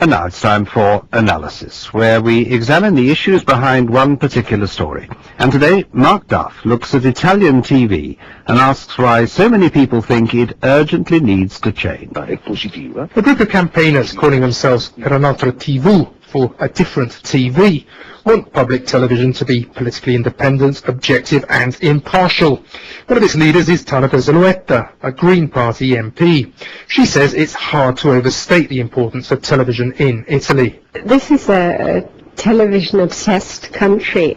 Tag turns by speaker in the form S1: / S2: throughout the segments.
S1: And now it's time for Analysis, where we examine the issues behind one particular story. And today, Mark Duff looks at Italian TV and asks why so many people think it urgently needs to change.
S2: A group of campaigners calling themselves Per un'altra TV, for a different TV, want public television to be politically independent, objective and impartial. One of its leaders is Tana Zulueta, a Green Party MP. She says it's hard to overstate the importance of television in Italy.
S3: This is a television-obsessed country.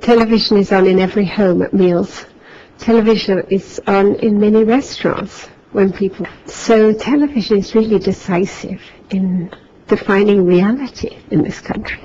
S3: Television is on in every home at meals. Television is on in many restaurants when people... So television is really decisive in defining reality in this country.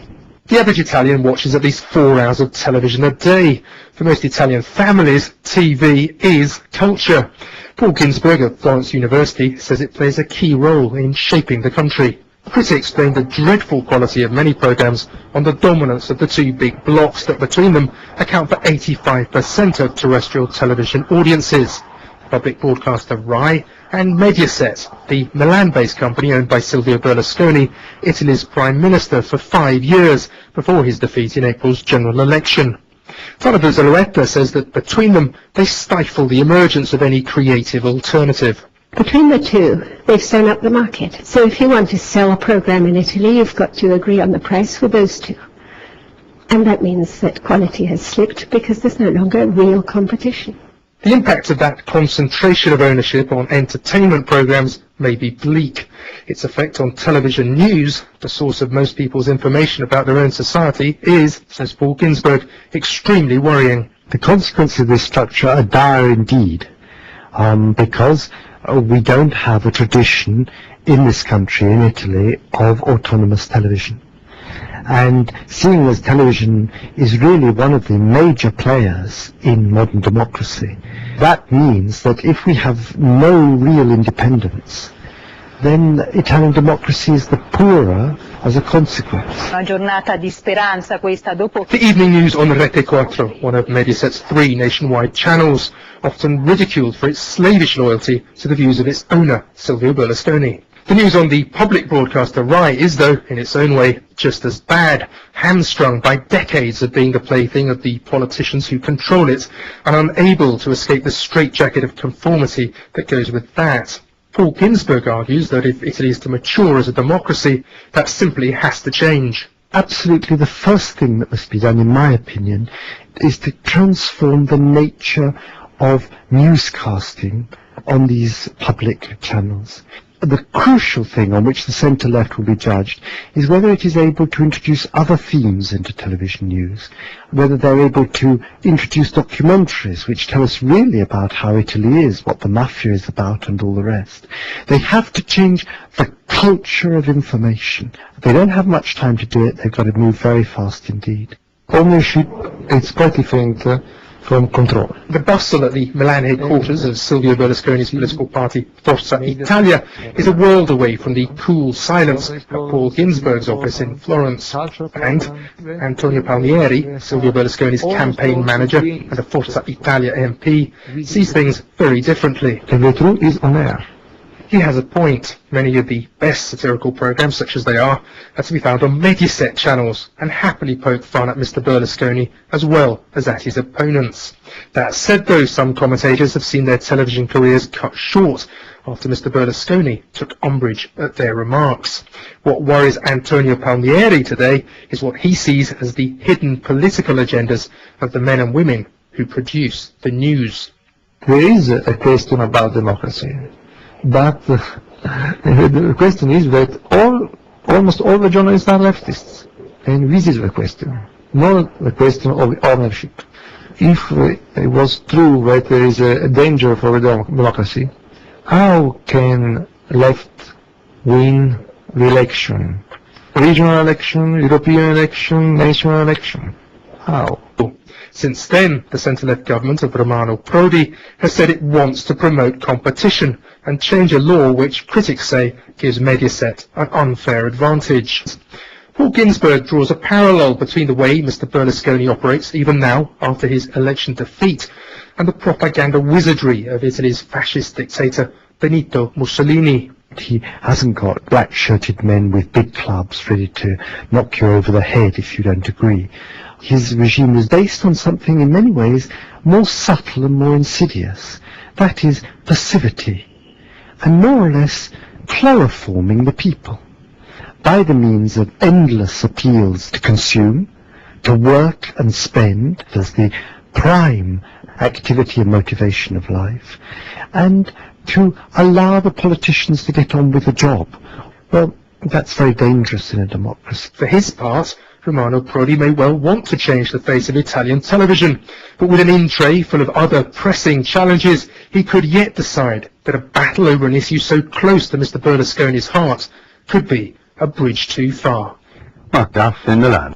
S2: The average Italian watches at least 4 hours of television a day. For most Italian families, TV is culture. Paul Ginsberg of Florence University says it plays a key role in shaping the country. Critics blame the dreadful quality of many programmes on the dominance of the two big blocks that between them account for 85% of terrestrial television audiences. Public broadcaster RAI and Mediaset, the Milan-based company owned by Silvio Berlusconi, Italy's Prime Minister for 5 years before his defeat in April's general election. Tana Zulueta says that between them they stifle the emergence of any creative alternative.
S3: Between the two, they've sewn up the market. So if you want to sell a programme in Italy, you've got to agree on the price for those two. And that means that quality has slipped because there's no longer real competition.
S2: The impact of that concentration of ownership on entertainment programmes may be bleak. Its effect on television news, the source of most people's information about their own society, is, says Paul Ginsberg, extremely worrying.
S4: The consequences of this structure are dire indeed, because we don't have a tradition in this country, in Italy, of autonomous television. And seeing as television is really one of the major players in modern democracy, that means that if we have no real independence, then Italian democracy is the poorer as a consequence.
S2: The evening news on Rete 4, one of Mediaset's 3 nationwide channels, often ridiculed for its slavish loyalty to the views of its owner, Silvio Berlusconi. The news on the public broadcaster RAI is, though, in its own way, just as bad, hamstrung by decades of being the plaything of the politicians who control it, and unable to escape the straitjacket of conformity that goes with that. Paul Ginsberg argues that if Italy is to mature as a democracy, that simply has to change.
S4: Absolutely, the first thing that must be done, in my opinion, is to transform the nature of newscasting on these public channels. The crucial thing on which the centre-left will be judged is whether it is able to introduce other themes into television news, whether they're able to introduce documentaries which tell us really about how Italy is, what the mafia is about and all the rest. They have to change the culture of information. They don't have much time to do it. They've got to move very fast indeed.
S5: Ownership is quite different from control.
S2: The bustle at the Milan headquarters of Silvio Berlusconi's political party, Forza Italia, is a world away from the cool silence at Paul Ginsberg's office in Florence. And Antonio Palmieri, Silvio Berlusconi's campaign manager and a Forza Italia MP, sees things very differently.
S5: And the truth is on air.
S2: He has a point. Many of the best satirical programmes, such as they are to be found on Mediaset channels and happily poke fun at Mr. Berlusconi as well as at his opponents. That said, though, some commentators have seen their television careers cut short after Mr. Berlusconi took umbrage at their remarks. What worries Antonio Palmieri today is what he sees as the hidden political agendas of the men and women who produce the news.
S5: There is a question about democracy. But the question is that almost all the journalists are leftists, and this is the question, not the question of ownership. If it was true that there is a danger for the democracy, how can left win the election? Regional election, European election, national election? How?
S2: Since then, the centre-left government of Romano Prodi has said it wants to promote competition and change a law which critics say gives Mediaset an unfair advantage. Paul Ginsberg draws a parallel between the way Mr. Berlusconi operates even now after his election defeat and the propaganda wizardry of Italy's fascist dictator Benito Mussolini.
S4: He hasn't got black-shirted men with big clubs ready to knock you over the head if you don't agree. His regime was based on something in many ways more subtle and more insidious. That is passivity, and more or less chloroforming the people by the means of endless appeals to consume, to work and spend as the prime activity and motivation of life, and to allow the politicians to get on with the job. Well, that's very dangerous in a democracy.
S2: For his part, Romano Prodi may well want to change the face of Italian television, but with an in-tray full of other pressing challenges, he could yet decide that a battle over an issue so close to Mr. Berlusconi's heart could be a bridge too far.
S1: Mark Duff in Milan.